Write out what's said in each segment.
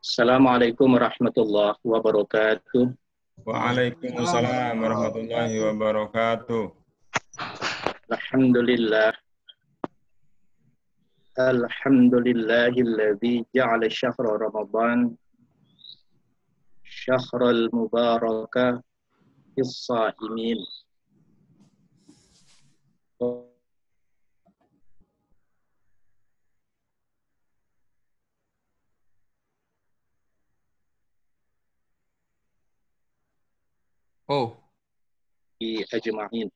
Assalamualaikum warahmatullahi wabarakatuh. Waalaikumsalam warahmatullahi wabarakatuh. Alhamdulillah. Alhamdulillahilladzi ja'ala syahra Ramadan syahral mubaraka fis-shaimin. Ajma'in.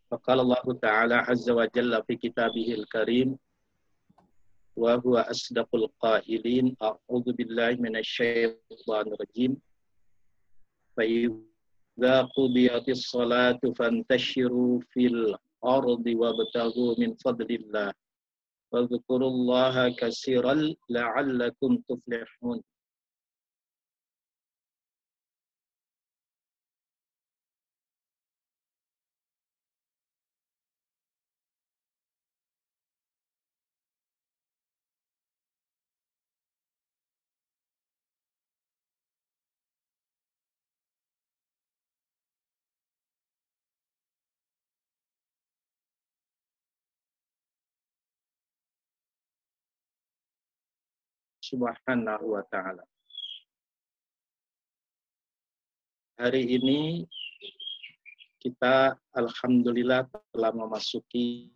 Faqala Allah Ta'ala azza wa jalla fi kitabihil karim wa huwa asdaqul qailin a'udzu billahi minasyaitonir rajim. Fa idza qudiyatis salatu fantashiru fil ardi wabtaghu min fadlillah. Wadhkurullaha katsiran la'allakum tuflihun. Subhanahu wa ta'ala. Hari ini kita alhamdulillah telah memasuki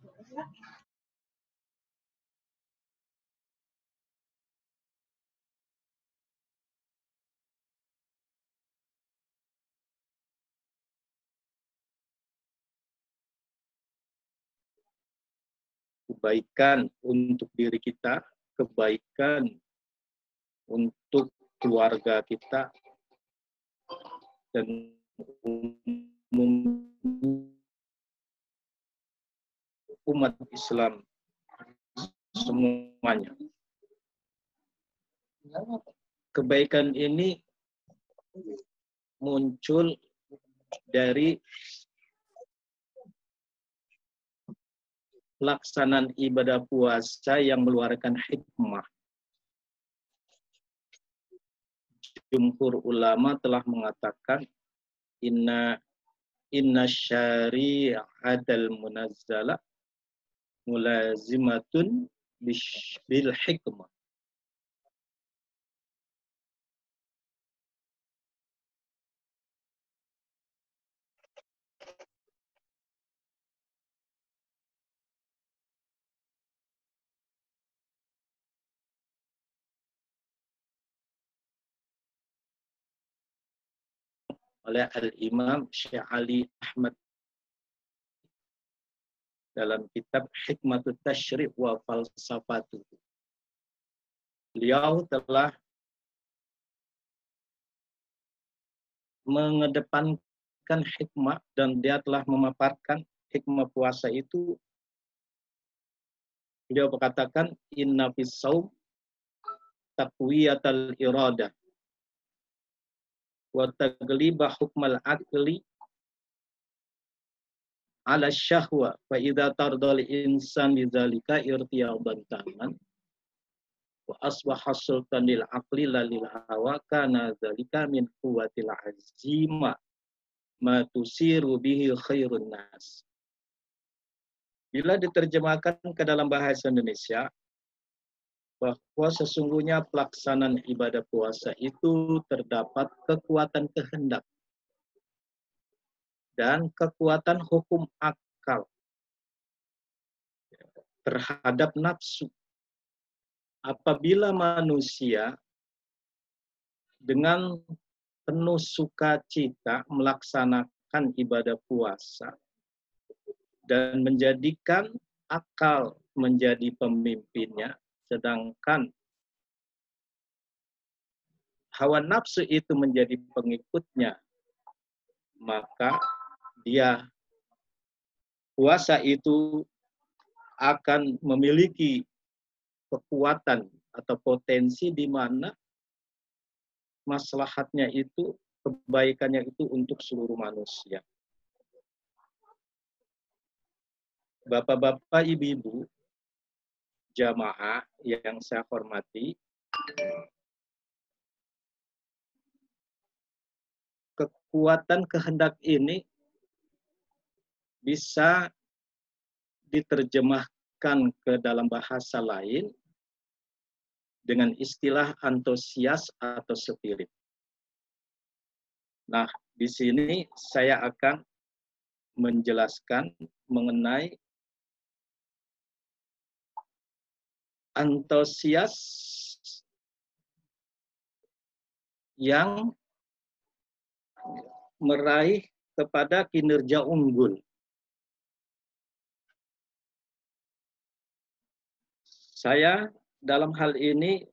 kebaikan untuk diri kita, kebaikan untuk keluarga kita, dan umum umat Islam semuanya. Kebaikan ini muncul dari pelaksanaan ibadah puasa yang mengeluarkan hikmah. Jumhur ulama telah mengatakan inna syari'atal munazzala mulazimatun bil hikmah. Oleh Al-Imam Syekh Ali Ahmad dalam kitab Hikmatut Tasyri' wa Falsafatuh. Beliau telah mengedepankan hikmah dan dia telah memaparkan hikmah puasa itu. Beliau berkatakan inna fis shaum taqwiyatal iradah wa tagliba hukmal aqli ala syahwa fa idza tardal insan bidzalika irtiyaban taman wa asbaha sultanil aqli lalil hawa kana dzalika min quwwatil azima ma tusiru bihi khairun nas. Bila diterjemahkan ke dalam bahasa Indonesia, bahwa sesungguhnya pelaksanaan ibadah puasa itu terdapat kekuatan kehendak dan kekuatan hukum akal terhadap nafsu. Apabila manusia dengan penuh sukacita melaksanakan ibadah puasa dan menjadikan akal menjadi pemimpinnya, sedangkan hawa nafsu itu menjadi pengikutnya, maka puasa itu akan memiliki kekuatan atau potensi di mana maslahatnya itu, kebaikannya itu untuk seluruh manusia. Bapak-bapak, ibu-ibu, jamaah yang saya hormati, kekuatan kehendak ini bisa diterjemahkan ke dalam bahasa lain dengan istilah antusias atau spirit. Nah, di sini saya akan menjelaskan mengenai antusias yang meraih kepada kinerja unggul. Saya dalam hal ini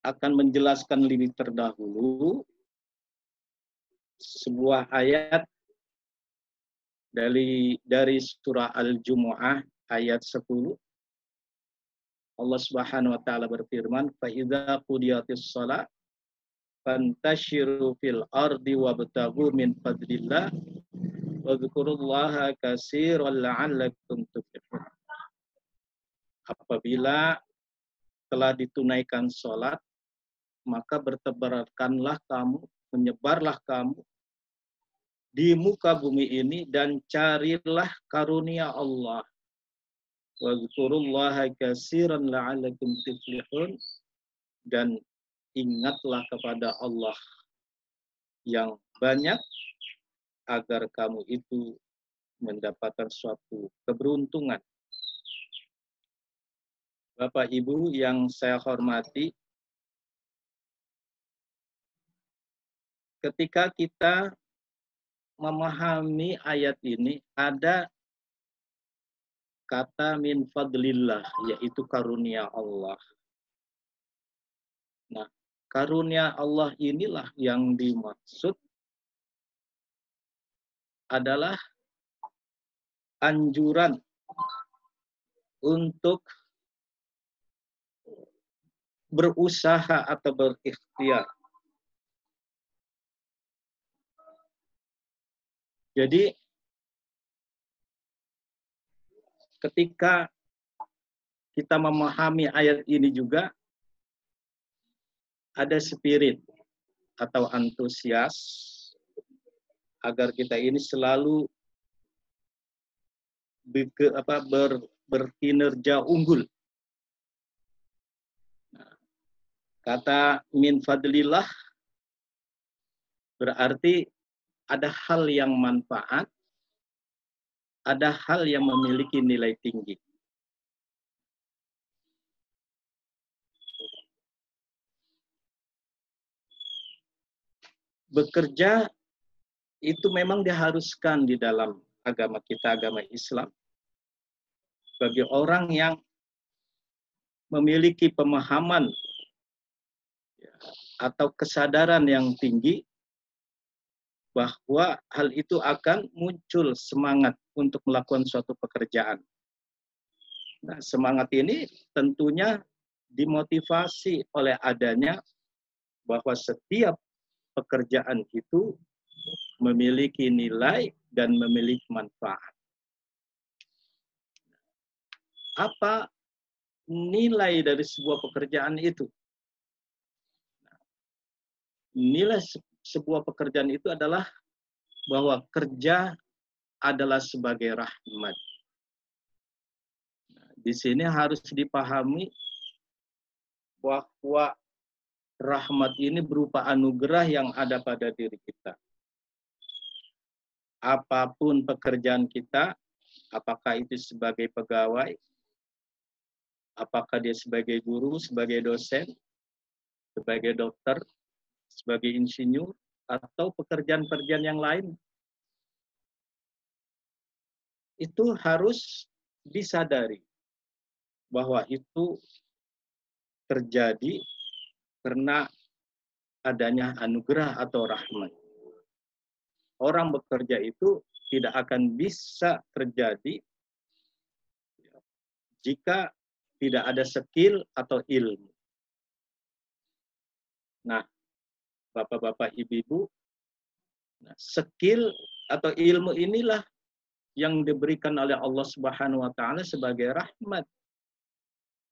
akan menjelaskan lebih terdahulu sebuah ayat dari surah Al-Jumu'ah ayat 10. Allah Subhanahu wa taala berfirman, "Fa idza qudiyatis shalah fantashiru fil ardi wabtaghu min fadlillah wadhkurullaha katsiran la'allakum tuflihun." Apabila telah ditunaikan sholat, maka bertebarkanlah kamu, menyebarlah kamu di muka bumi ini dan carilah karunia Allah. Wadhkurullaha katsiran la'allakum tuflihun, dan ingatlah kepada Allah yang banyak agar kamu itu mendapatkan suatu keberuntungan. Bapak Ibu yang saya hormati, ketika kita memahami ayat ini, ada kata min fadlillah, yaitu karunia Allah. Nah, karunia Allah inilah yang dimaksud adalah anjuran untuk berusaha atau berikhtiar. Jadi ketika kita memahami ayat ini juga ada spirit atau antusias agar kita ini selalu berkinerja unggul. Kata min fadlillah berarti ada hal yang manfaat, ada hal yang memiliki nilai tinggi. Bekerja itu memang diharuskan di dalam agama kita, agama Islam. Bagi orang yang memiliki pemahaman atau kesadaran yang tinggi bahwa hal itu akan muncul semangat untuk melakukan suatu pekerjaan. Nah, semangat ini tentunya dimotivasi oleh adanya bahwa setiap pekerjaan itu memiliki nilai dan memiliki manfaat. Apa nilai dari sebuah pekerjaan itu? Nilai sebuah pekerjaan itu adalah bahwa kerja adalah sebagai rahmat. Nah, di sini harus dipahami bahwa rahmat ini berupa anugerah yang ada pada diri kita. Apapun pekerjaan kita, apakah itu sebagai pegawai, apakah dia sebagai guru, sebagai dosen, sebagai dokter, sebagai insinyur, atau pekerjaan-pekerjaan yang lain, itu harus disadari bahwa itu terjadi karena adanya anugerah atau rahmat. Orang bekerja itu tidak akan bisa terjadi jika tidak ada skill atau ilmu. Nah, Bapak-bapak, Ibu-ibu, skill atau ilmu inilah yang diberikan oleh Allah Subhanahu wa taala sebagai rahmat.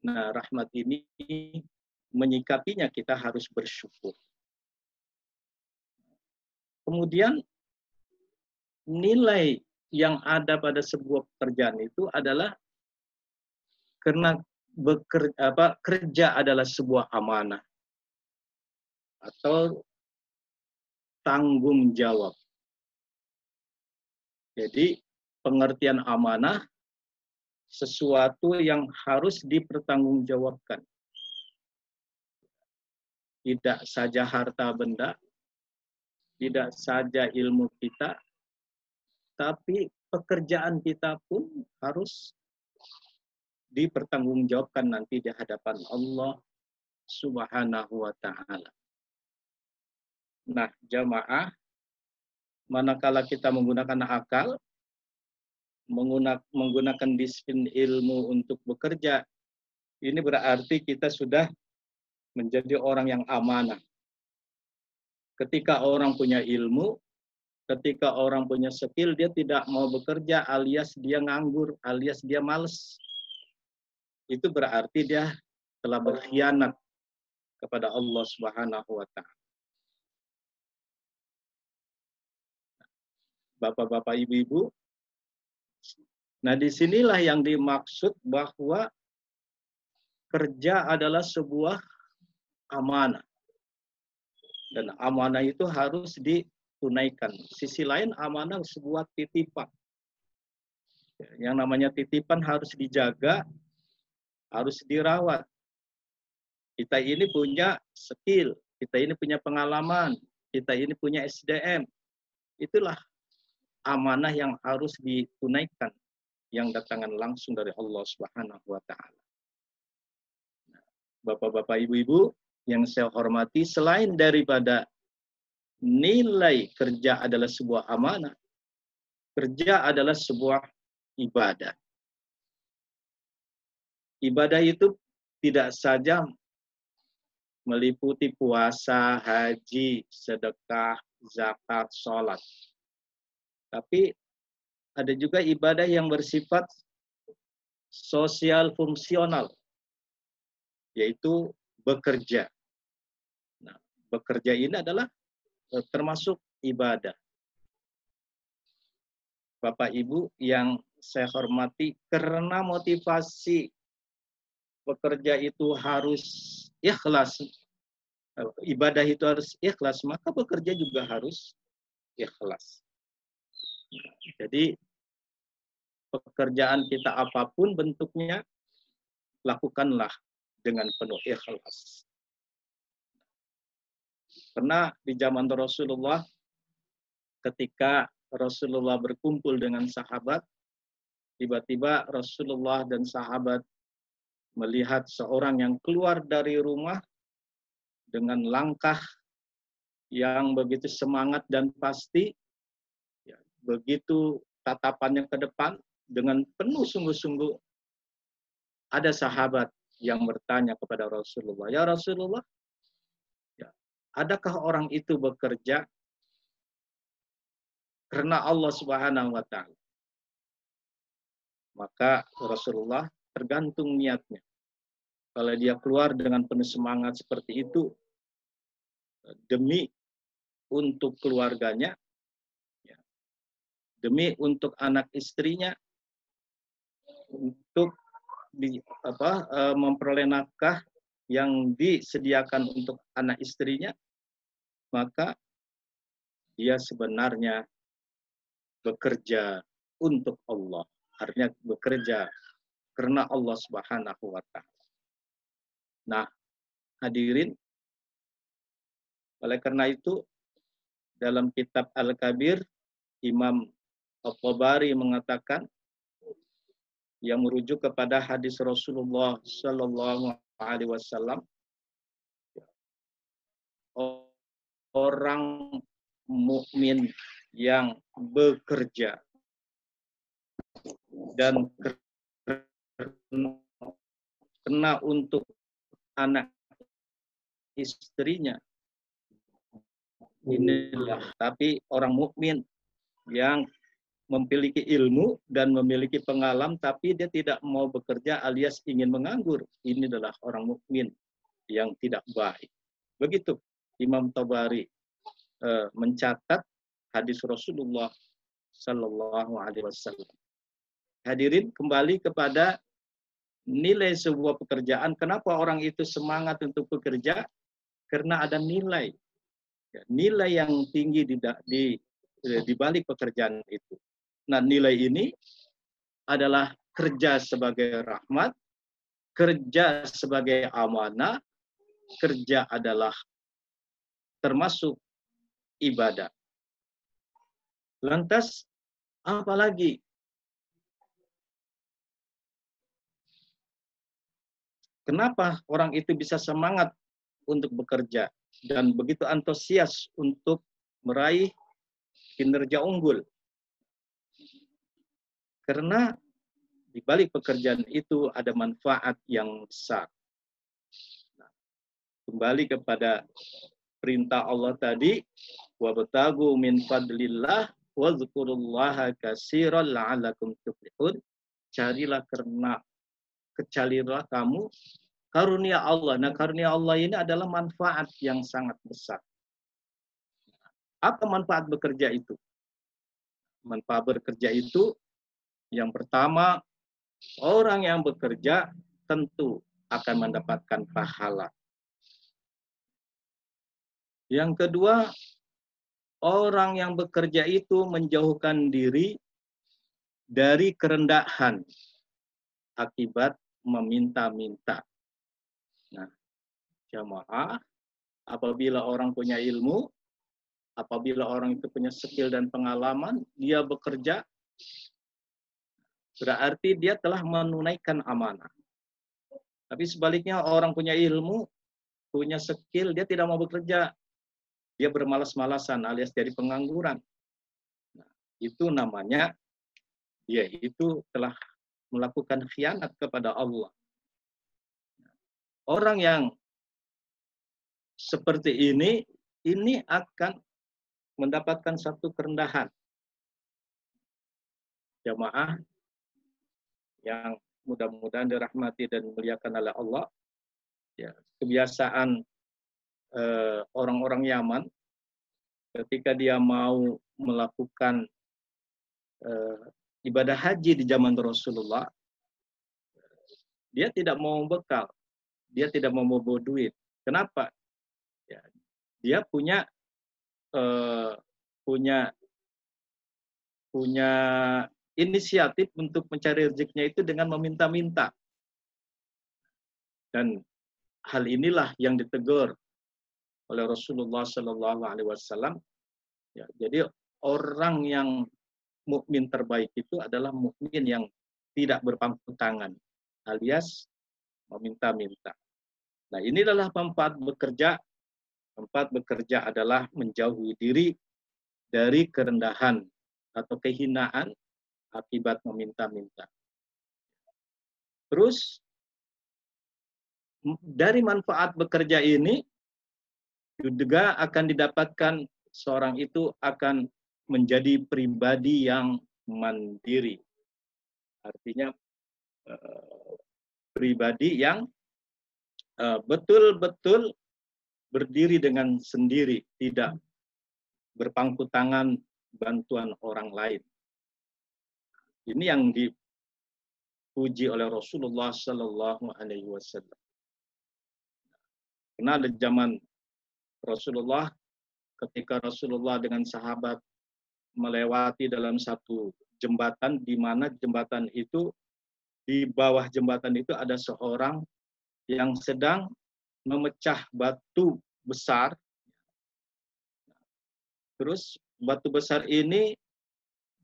Nah, rahmat ini menyikapinya kita harus bersyukur. kemudian nilai yang ada pada sebuah pekerjaan itu adalah karena kerja adalah sebuah amanah atau tanggung jawab. Jadi pengertian amanah sesuatu yang harus dipertanggungjawabkan. Tidak saja harta benda, tidak saja ilmu kita, tapi pekerjaan kita pun harus dipertanggungjawabkan nanti di hadapan Allah Subhanahu wa ta'ala. Nah, jamaah, manakala kita menggunakan akal, menggunakan disiplin ilmu untuk bekerja, ini berarti kita sudah menjadi orang yang amanah. Ketika orang punya ilmu, ketika orang punya skill, dia tidak mau bekerja alias dia nganggur, alias dia males. Itu berarti dia telah berkhianat kepada Allah Subhanahu wa ta'ala. Bapak-bapak, ibu-ibu, nah disinilah yang dimaksud bahwa kerja adalah sebuah amanah. Dan amanah itu harus ditunaikan. Sisi lain amanah sebuah titipan. Yang namanya titipan harus dijaga, harus dirawat. Kita ini punya skill, kita ini punya pengalaman, kita ini punya SDM. Itulah amanah yang harus ditunaikan, yang datangan langsung dari Allah Subhanahu wa ta'ala. Bapak-bapak, ibu-ibu yang saya hormati, selain daripada nilai kerja adalah sebuah amanah, kerja adalah sebuah ibadah. Ibadah itu tidak saja meliputi puasa, haji, sedekah, zakat, sholat. Tapi ada juga ibadah yang bersifat sosial fungsional, yaitu bekerja. Nah, bekerja ini adalah termasuk ibadah. Bapak Ibu yang saya hormati, karena motivasi bekerja itu harus ikhlas, ibadah itu harus ikhlas, maka bekerja juga harus ikhlas. Jadi pekerjaan kita apapun bentuknya, lakukanlah dengan penuh ikhlas. Karena di zaman Rasulullah, ketika Rasulullah berkumpul dengan sahabat, tiba-tiba Rasulullah dan sahabat melihat seorang yang keluar dari rumah dengan langkah yang begitu semangat dan pasti, ya, begitu tatapannya ke depan dengan penuh sungguh-sungguh. Ada sahabat yang bertanya kepada Rasulullah, "Ya Rasulullah, ya, adakah orang itu bekerja karena Allah Subhanahu wa ta'ala?" Maka Rasulullah, tergantung niatnya. Kalau dia keluar dengan penuh semangat seperti itu demi untuk keluarganya, ya, demi untuk anak istrinya, untuk memperoleh nafkah yang disediakan untuk anak istrinya, maka dia sebenarnya bekerja untuk Allah. Artinya bekerja karena Allah Subhanahu wa ta'ala. Nah, hadirin, oleh karena itu dalam kitab Al-Kabir, Imam At-Tabari mengatakan, yang merujuk kepada hadis Rasulullah Shallallahu Alaihi Wasallam, orang mukmin yang bekerja dan kena untuk anak istrinya, inilah. Tapi orang mukmin yang memiliki ilmu dan memiliki pengalaman, tapi dia tidak mau bekerja alias ingin menganggur, ini adalah orang mukmin yang tidak baik. Begitu Imam Tabari mencatat hadis Rasulullah Sallallahu Alaihi Wasallam. Hadirin, kembali kepada nilai sebuah pekerjaan. Kenapa orang itu semangat untuk bekerja? Karena ada nilai, nilai yang tinggi di balik pekerjaan itu. Nah, nilai ini adalah kerja sebagai rahmat, kerja sebagai amanah, kerja adalah termasuk ibadah. Lantas, apalagi? Kenapa orang itu bisa semangat untuk bekerja dan begitu antusias untuk meraih kinerja unggul? Karena di balik pekerjaan itu ada manfaat yang besar. Nah, kembali kepada perintah Allah tadi, wabtagu min fadlillah wazkurullaha katsiran la'allakum tuflihun. Carilah kamu karunia Allah. Nah, karunia Allah ini adalah manfaat yang sangat besar. Apa manfaat bekerja itu? Manfaat bekerja itu yang pertama, orang yang bekerja tentu akan mendapatkan pahala. Yang kedua, orang yang bekerja itu menjauhkan diri dari kerendahan akibat meminta-minta. Nah, jamaah, apabila orang punya ilmu, apabila orang itu punya skill dan pengalaman, dia bekerja, berarti dia telah menunaikan amanah. Tapi sebaliknya, orang punya ilmu, punya skill, dia tidak mau bekerja. Dia bermalas-malasan alias jadi pengangguran. Nah, itu namanya dia itu telah melakukan khianat kepada Allah. Orang yang seperti ini akan mendapatkan satu kerendahan. Jamaah yang mudah-mudahan dirahmati dan dimuliakan oleh Allah. Ya, kebiasaan orang-orang Yaman ketika dia mau melakukan ibadah haji di zaman Rasulullah, dia tidak mau bekal, dia tidak mau bawa duit. Kenapa? Ya, dia punya inisiatif untuk mencari rezekinya itu dengan meminta-minta. Dan hal inilah yang ditegur oleh Rasulullah Sallallahu Alaihi Wasallam. Ya, jadi orang yang mukmin terbaik itu adalah mukmin yang tidak berpangku tangan, alias meminta-minta. Nah, ini adalah manfaat bekerja. Manfaat bekerja adalah menjauhi diri dari kerendahan atau kehinaan akibat meminta-minta. Terus, dari manfaat bekerja ini juga akan didapatkan seorang itu akan menjadi pribadi yang mandiri. Artinya pribadi yang betul-betul berdiri dengan sendiri, tidak berpangku tangan bantuan orang lain. Ini yang dipuji oleh Rasulullah Sallallahu Alaihi Wasallam. Karena ada zaman Rasulullah, ketika Rasulullah dengan sahabat melewati dalam satu jembatan, di mana jembatan itu, di bawah jembatan itu ada seorang yang sedang memecah batu besar. Terus batu besar ini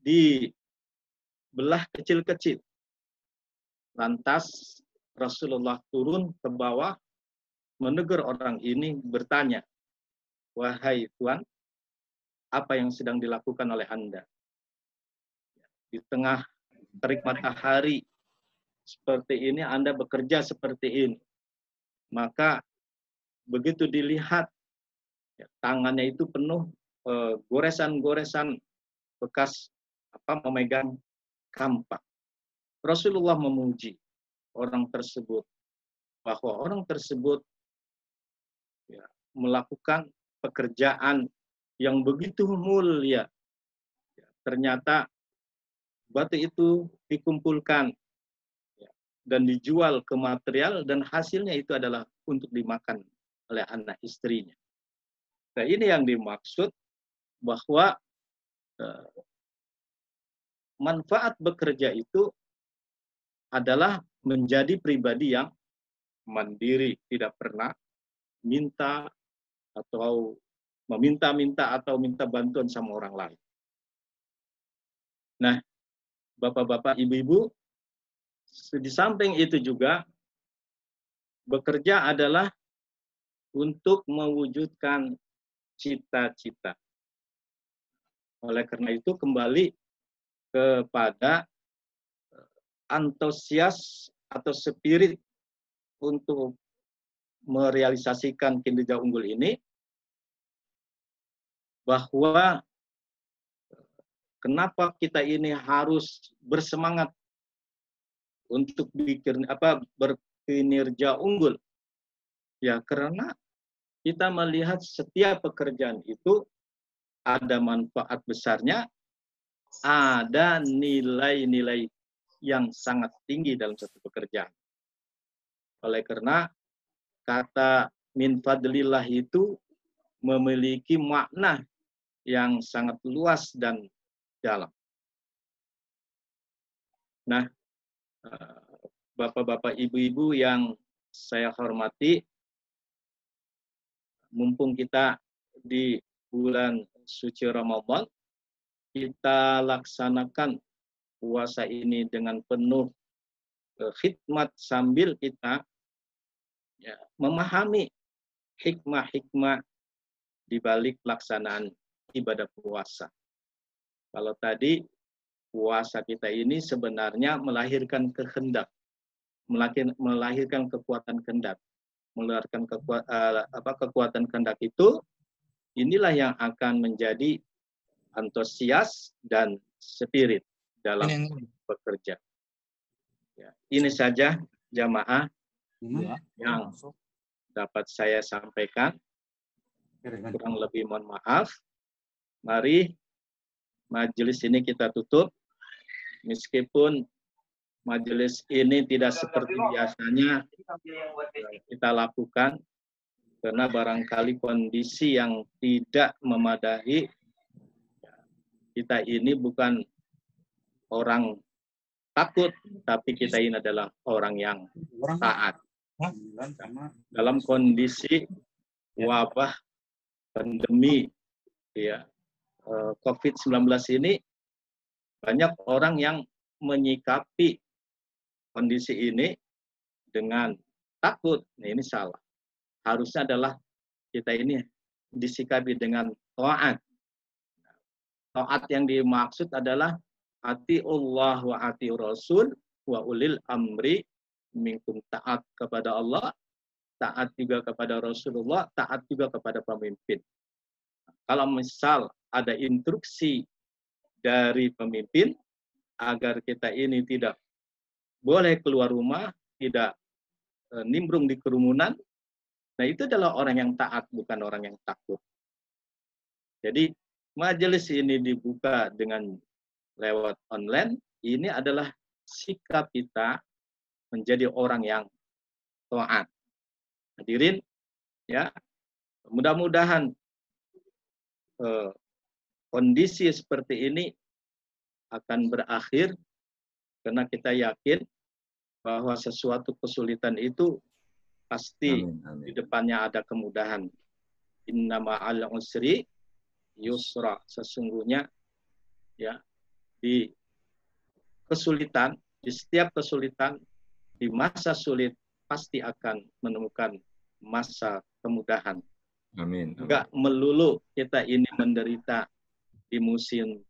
dibelah kecil-kecil. Lantas Rasulullah turun ke bawah, menegur orang ini, bertanya, "Wahai Tuan, apa yang sedang dilakukan oleh Anda? Di tengah terik matahari seperti ini, Anda bekerja seperti ini." Maka begitu dilihat, ya, tangannya itu penuh goresan-goresan bekas memegang kampak. Rasulullah memuji orang tersebut, bahwa orang tersebut ya, melakukan pekerjaan yang begitu mulia, ternyata batu itu dikumpulkan ya, dan dijual ke material dan hasilnya itu adalah untuk dimakan oleh anak istrinya. Nah, ini yang dimaksud bahwa manfaat bekerja itu adalah menjadi pribadi yang mandiri, tidak pernah minta atau meminta-minta atau minta bantuan sama orang lain. Nah, Bapak-bapak, Ibu-ibu, di samping itu juga bekerja adalah untuk mewujudkan cita-cita. Oleh karena itu kembali kepada antusias atau spirit untuk merealisasikan kinerja unggul ini, bahwa kenapa kita ini harus bersemangat untuk berkinerja unggul? Ya, karena kita melihat setiap pekerjaan itu ada manfaat besarnya, ada nilai-nilai yang sangat tinggi dalam satu pekerjaan. Oleh karena kata min fadlillah itu memiliki makna yang sangat luas dan dalam. Nah, Bapak-bapak, Ibu-ibu yang saya hormati, mumpung kita di bulan suci Ramadan, kita laksanakan puasa ini dengan penuh khidmat sambil kita ya, memahami hikmah-hikmah di balik pelaksanaan ibadah puasa. Kalau tadi puasa kita ini sebenarnya melahirkan kehendak, melahirkan kekuatan kehendak, melahirkan kekuatan kehendak itu, inilah yang akan menjadi antusias dan spirit dalam bekerja. Ya, ini saja jamaah yang dapat saya sampaikan. Kurang lebih mohon maaf. Mari majelis ini kita tutup. Meskipun majelis ini tidak seperti biasanya kita lakukan, karena barangkali kondisi yang tidak memadai. Kita ini bukan orang takut, tapi kita ini adalah orang yang taat. Dalam kondisi wabah pandemi ya, COVID-19 ini, banyak orang yang menyikapi kondisi ini dengan takut. Nah, ini salah. Harusnya adalah kita ini disikapi dengan taat. Taat yang dimaksud adalah atiullah wa atiur rasul wa ulil amri minkum, taat kepada Allah, taat juga kepada Rasulullah, taat juga kepada pemimpin. Kalau misal ada instruksi dari pemimpin agar kita ini tidak boleh keluar rumah, tidak nimbrung di kerumunan, nah itu adalah orang yang taat, bukan orang yang takut. Jadi majelis ini dibuka dengan lewat online, ini adalah sikap kita menjadi orang yang taat. Hadirin, ya, mudah-mudahan kondisi seperti ini akan berakhir, karena kita yakin bahwa sesuatu kesulitan itu pasti di depannya ada kemudahan. Inna ma'al usri yusra, sesungguhnya ya di kesulitan, di setiap kesulitan, di masa sulit pasti akan menemukan masa kemudahan. Amin. Enggak melulu kita ini menderita di musim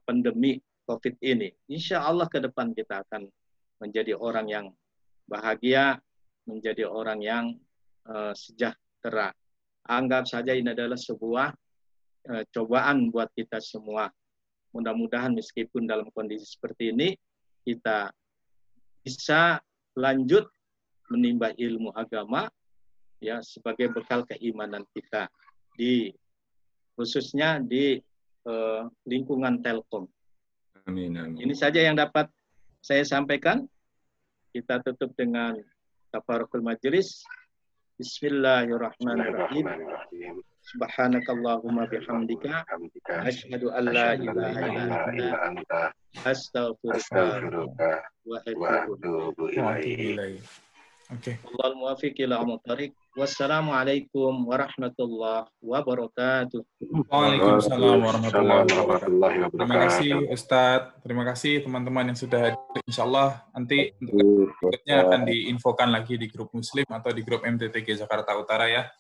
pandemi COVID ini. Insya Allah ke depan kita akan menjadi orang yang bahagia, menjadi orang yang sejahtera. Anggap saja ini adalah sebuah cobaan buat kita semua. Mudah-mudahan meskipun dalam kondisi seperti ini, kita bisa lanjut menimba ilmu agama ya sebagai bekal keimanan kita, khususnya di lingkungan Telkom. Amin, amin. Ini saja yang dapat saya sampaikan. Kita tutup dengan tafaruqul majelis. Bismillahirrahmanirrahim. Subhanakallahumma bihamdika asyhadu an la ilaha illa anta astaghfiruka wa atubu ilaik. Oke. Wallahul muwaffiq ila aqwamit thoriq. Wassalamualaikum warahmatullahi wabarakatuh. Waalaikumsalam warahmatullahi wabarakatuh. Terima kasih Ustadz, terima kasih teman-teman yang sudah hadir. Insyaallah nanti untuk berikutnya akan diinfokan lagi di grup Muslim atau di grup MTTG Jakarta Utara ya.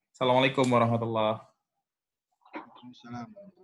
Assalamualaikum warahmatullahi wabarakatuh. Waalaikumsalam.